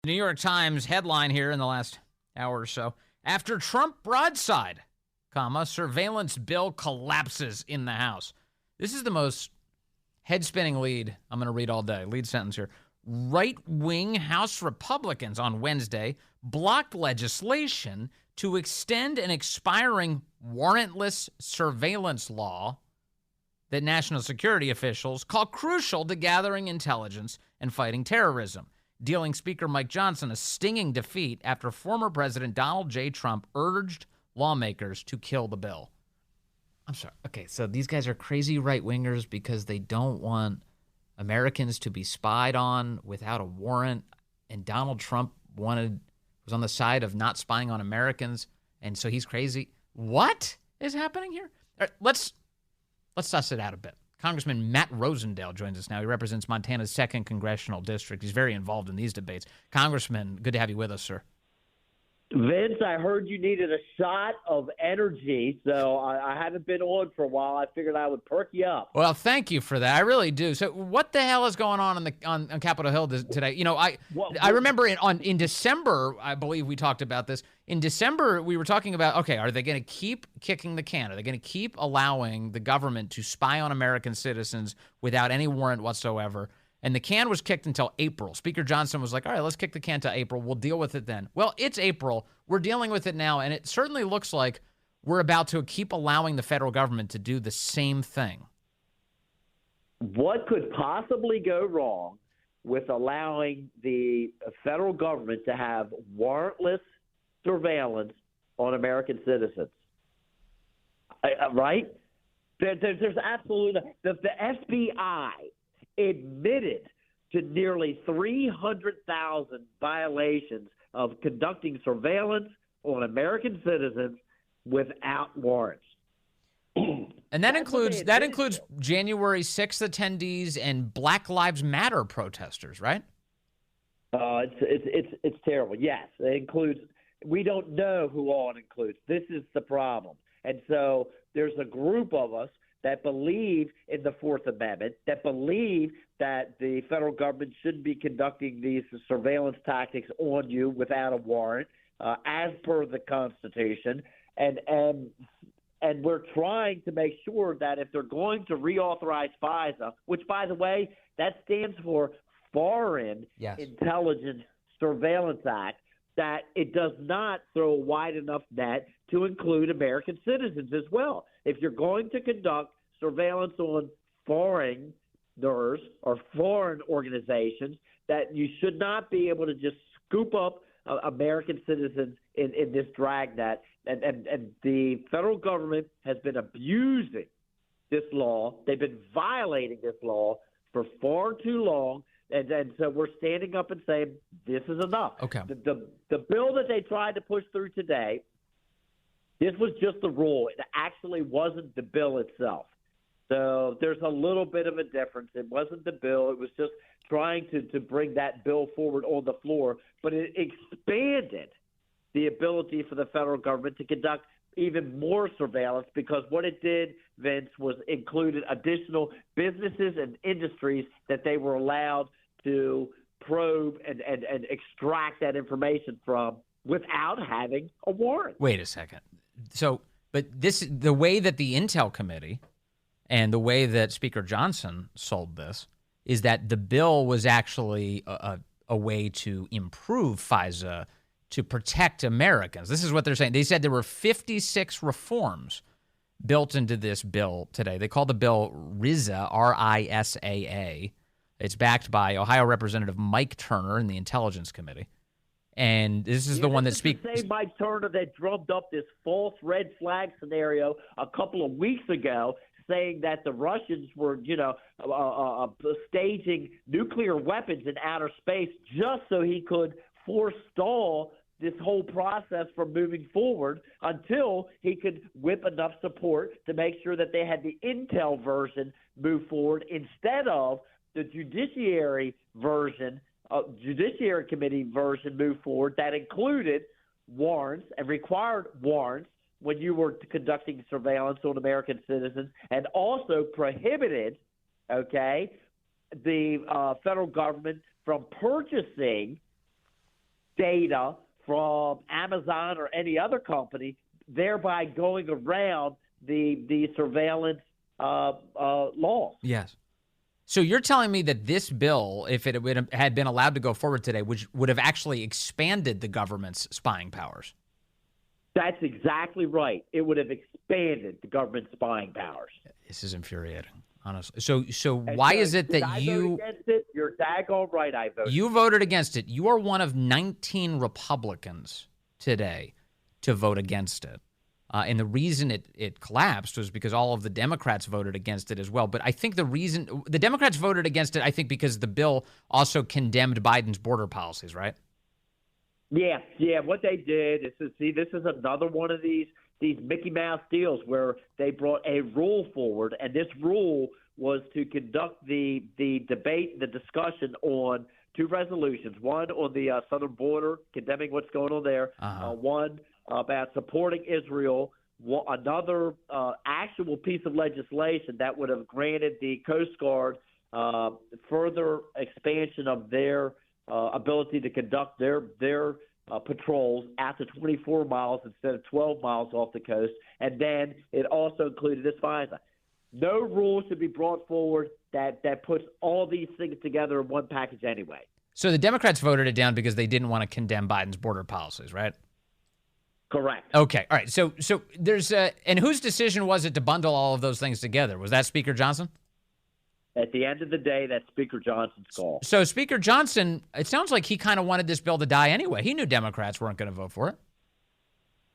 New York Times headline here in the last hour or so. After Trump broadside, surveillance bill collapses in the House. This is the most head-spinning lead I'm going to read all day. Lead sentence here. Right-wing House Republicans on Wednesday blocked legislation to extend an expiring warrantless surveillance law that national security officials call crucial to gathering intelligence and fighting terrorism, dealing Speaker Mike Johnson a stinging defeat after former President Donald J. Trump urged lawmakers to kill the bill. I'm sorry. Okay, so these guys are crazy right-wingers because they don't want Americans to be spied on without a warrant, and Donald Trump was on the side of not spying on Americans, and so he's crazy. What is happening here? All right, let's suss it out a bit. Congressman Matt Rosendale joins us now. He represents Montana's 2nd Congressional District. He's very involved in these debates. Congressman, good to have you with us, sir. Vince, I heard you needed a shot of energy, so I haven't been on for a while. I figured I would perk you up. Well, thank you for that. I really do. So, what the hell is going on on Capitol Hill today? You know, I remember in December, I believe we talked about this. In December, we were talking about, okay, are they going to keep kicking the can? Are they going to keep allowing the government to spy on American citizens without any warrant whatsoever? And the can was kicked until April. Speaker Johnson was like, all right, let's kick the can to April. We'll deal with it then. Well, it's April. We're dealing with it now, and it certainly looks like we're about to keep allowing the federal government to do the same thing. What could possibly go wrong with allowing the federal government to have warrantless surveillance on American citizens? Right? There's absolutely – the FBI admitted to nearly 300,000 violations of conducting surveillance on American citizens without warrants. And that includes January 6th attendees and Black Lives Matter protesters, right? It's terrible. Yes, it includes. We don't know who all it includes. This is the problem, and so there's a group of us that believe in the Fourth Amendment, that believe that the federal government shouldn't be conducting these surveillance tactics on you without a warrant, as per the Constitution, and we're trying to make sure that if they're going to reauthorize FISA, which, by the way, that stands for Foreign Intelligence Surveillance Act, that it does not throw a wide enough net to include American citizens as well. If you're going to conduct surveillance on foreigners or foreign organizations, that you should not be able to just scoop up American citizens in this dragnet. And the federal government has been abusing this law. They've been violating this law for far too long. And so we're standing up and saying this is enough. Okay. The bill that they tried to push through today, this was just the rule. It actually wasn't the bill itself. So there's a little bit of a difference. It wasn't the bill. It was just trying to bring that bill forward on the floor. But it expanded the ability for the federal government to conduct even more surveillance, because what it did, Vince, was included additional businesses and industries that they were allowed to probe and extract that information from without having a warrant. Wait a second. So, but the way that the Intel Committee and the way that Speaker Johnson sold this is that the bill was actually a way to improve FISA to protect Americans. This is what they're saying. They said there were 56 reforms built into this bill today. They call the bill RISA, R-I-S-A-A. It's backed by Ohio Representative Mike Turner in the Intelligence Committee. And this is the one that speaks. The same Mike Turner that drummed up this false red flag scenario a couple of weeks ago, saying that the Russians were, staging nuclear weapons in outer space just so he could forestall this whole process from moving forward until he could whip enough support to make sure that they had the Intel version move forward instead of the Judiciary Committee version move forward that included warrants and required warrants when you were conducting surveillance on American citizens, and also prohibited, the federal government from purchasing data from Amazon or any other company, thereby going around the surveillance laws. Yes. So you're telling me that this bill, if it had been allowed to go forward today, would have actually expanded the government's spying powers? That's exactly right. It would have expanded the government's spying powers. This is infuriating, honestly. So why is it that you vote against it? You're daggone right. I voted. You voted against it. You are one of 19 Republicans today to vote against it. And the reason it collapsed was because all of the Democrats voted against it as well. But I think the reason the Democrats voted against it, I think because the bill also condemned Biden's border policies, right? Yeah. What they did is this is another one of these Mickey Mouse deals where they brought a rule forward, and this rule was to conduct the debate, the discussion on two resolutions. One on the southern border, condemning what's going on there. One about supporting Israel. Another actual piece of legislation that would have granted the Coast Guard further expansion of their ability to conduct their patrols out to 24 miles instead of 12 miles off the coast. And then it also included this FISA. No rule should be brought forward that puts all these things together in one package anyway. So the Democrats voted it down because they didn't want to condemn Biden's border policies, right? Correct. Okay. All right. So there's and whose decision was it to bundle all of those things together? Was that Speaker Johnson? At the end of the day, that's Speaker Johnson's call. So Speaker Johnson, it sounds like he kind of wanted this bill to die anyway. He knew Democrats weren't going to vote for it.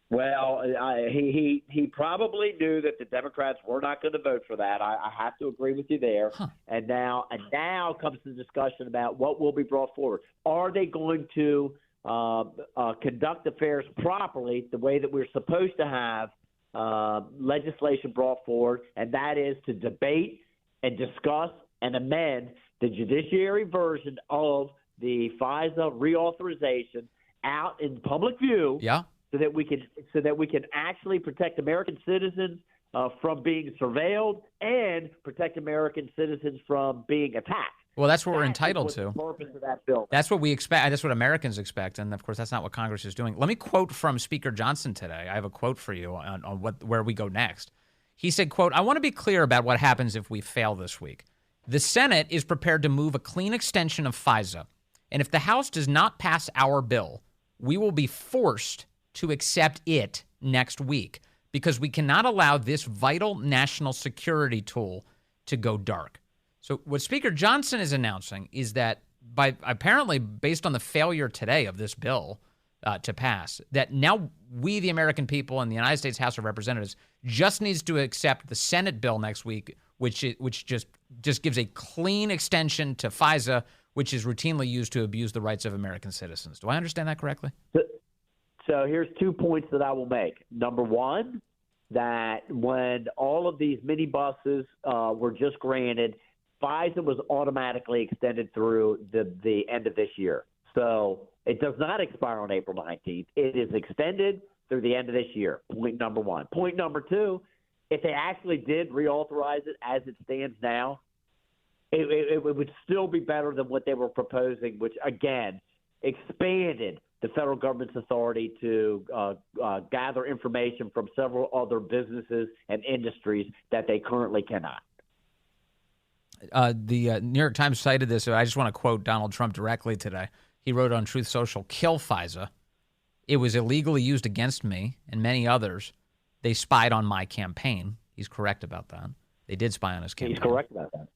Well, he probably knew that the Democrats were not going to vote for that. I have to agree with you there. Huh. And now comes the discussion about what will be brought forward. Are they going to conduct affairs properly, the way that we're supposed to have legislation brought forward, and that is to debate and discuss and amend the judiciary version of the FISA reauthorization out in public view, so that we can actually protect American citizens from being surveilled and protect American citizens from being attacked. Well, that's what we're entitled to. The purpose of that bill. That's what we expect. That's what Americans expect, and of course, that's not what Congress is doing. Let me quote from Speaker Johnson today. I have a quote for you on where we go next. He said, quote, "I want to be clear about what happens if we fail this week. The Senate is prepared to move a clean extension of FISA, and if the House does not pass our bill, we will be forced to accept it next week because we cannot allow this vital national security tool to go dark." So what Speaker Johnson is announcing is that apparently based on the failure today of this bill to pass, that now we, the American people, and the United States House of Representatives just needs to accept the Senate bill next week, which just gives a clean extension to FISA, which is routinely used to abuse the rights of American citizens. Do I understand that correctly? So here's 2 points that I will make. Number one, that when all of these minibuses were just granted, FISA was automatically extended through the end of this year. So it does not expire on April 19th. It is extended through the end of this year. Point number one. Point number two, if they actually did reauthorize it as it stands now, it would still be better than what they were proposing, which, again, expanded the federal government's authority to gather information from several other businesses and industries that they currently cannot. The New York Times cited this. So I just want to quote Donald Trump directly today. He wrote on Truth Social, "Kill FISA. It was illegally used against me and many others. They spied on my campaign." He's correct about that. They did spy on his campaign. He's correct about that.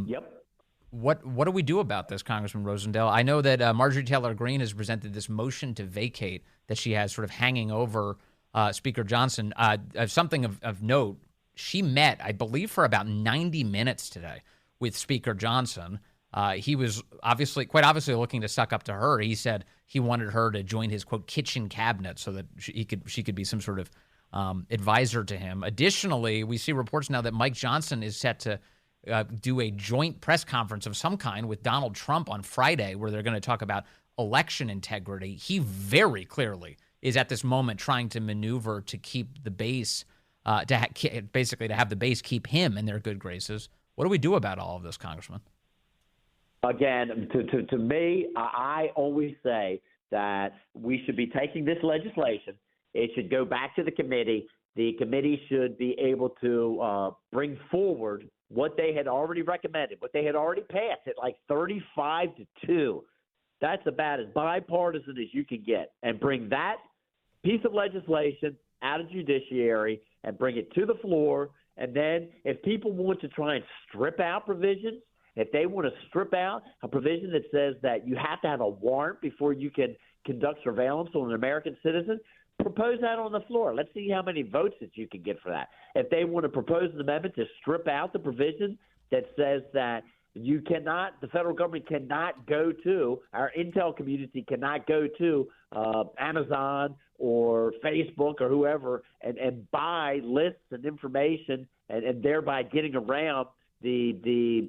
Yep. What do we do about this, Congressman Rosendale? I know that Marjorie Taylor Greene has presented this motion to vacate that she has sort of hanging over Speaker Johnson. Something of note, she met, I believe, for about 90 minutes today with Speaker Johnson. He was quite obviously looking to suck up to her. He said he wanted her to join his, quote, kitchen cabinet so that she could be some sort of advisor to him. Additionally, we see reports now that Mike Johnson is set to do a joint press conference of some kind with Donald Trump on Friday where they're going to talk about election integrity. He very clearly is at this moment trying to maneuver to keep the base, basically to have the base keep him in their good graces. What do we do about all of this, Congressman? Again, to me, I always say that we should be taking this legislation. It should go back to the committee. The committee should be able to bring forward what they had already recommended, what they had already passed at like 35-2. That's about as bipartisan as you can get, and bring that piece of legislation out of judiciary and bring it to the floor. And then if people want to try and strip out provisions, if they want to strip out a provision that says that you have to have a warrant before you can conduct surveillance on an American citizen, propose that on the floor. Let's see how many votes that you can get for that. If they want to propose an amendment to strip out the provision that says that you cannot, the federal government cannot go to, our intel community cannot go to Amazon or Facebook or whoever and buy lists and information and thereby getting around the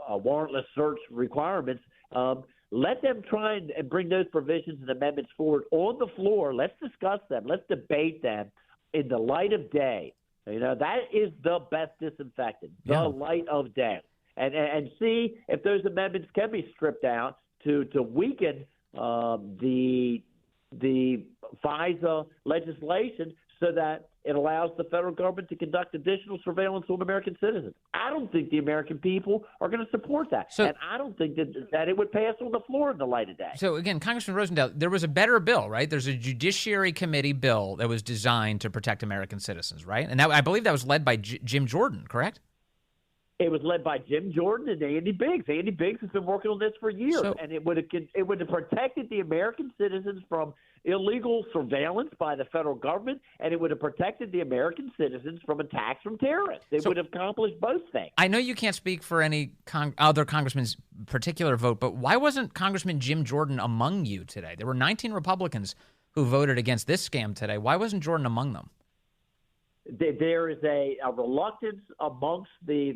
warrantless search requirements, let them try and bring those provisions and amendments forward on the floor. Let's discuss them. Let's debate them in the light of day. You know, that is the best disinfectant, the light of day. And see if those amendments can be stripped out to weaken the FISA legislation so that it allows the federal government to conduct additional surveillance on American citizens. I don't think the American people are going to support that. And I don't think that it would pass on the floor in the light of day. So, again, Congressman Rosendale, there was a better bill, right? There's a Judiciary Committee bill that was designed to protect American citizens, right? And that, I believe that was led by Jim Jordan, correct? It was led by Jim Jordan and Andy Biggs. Andy Biggs has been working on this for years, and it would have protected the American citizens from illegal surveillance by the federal government, and it would have protected the American citizens from attacks from terrorists. It would have accomplished both things. I know you can't speak for any other congressman's particular vote, but why wasn't Congressman Jim Jordan among you today? There were 19 Republicans who voted against this scam today. Why wasn't Jordan among them? There is a reluctance amongst the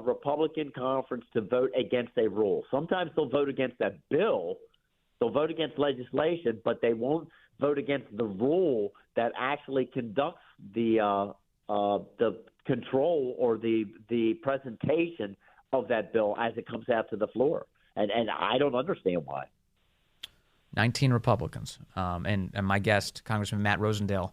Republican conference to vote against a rule. Sometimes they'll vote against a bill. They'll vote against legislation, but they won't vote against the rule that actually conducts the control or the presentation of that bill as it comes out to the floor. And I don't understand why. 19 Republicans, and my guest, Congressman Matt Rosendale,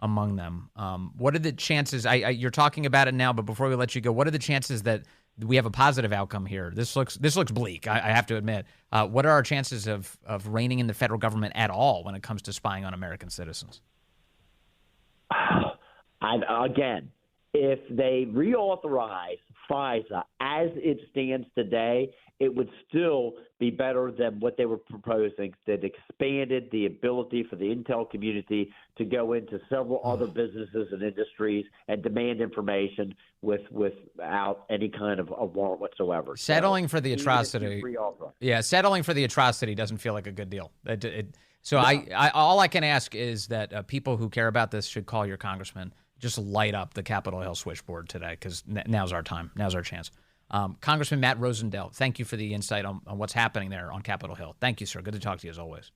among them. What are the chances? You're talking about it now, but before we let you go, what are the chances that we have a positive outcome here? This looks bleak, I have to admit. What are our chances of reining in the federal government at all when it comes to spying on American citizens? Again, if they reauthorize FISA as it stands today, it would still be better than what they were proposing that expanded the ability for the intel community to go into several other businesses and industries and demand information without any kind of a warrant whatsoever. Settling for the atrocity. Yeah, settling for the atrocity doesn't feel like a good deal. So all I can ask is that people who care about this should call your congressman. Just light up the Capitol Hill switchboard today, because now's our time. Now's our chance. Congressman Matt Rosendale, thank you for the insight on what's happening there on Capitol Hill. Thank you, sir. Good to talk to you as always.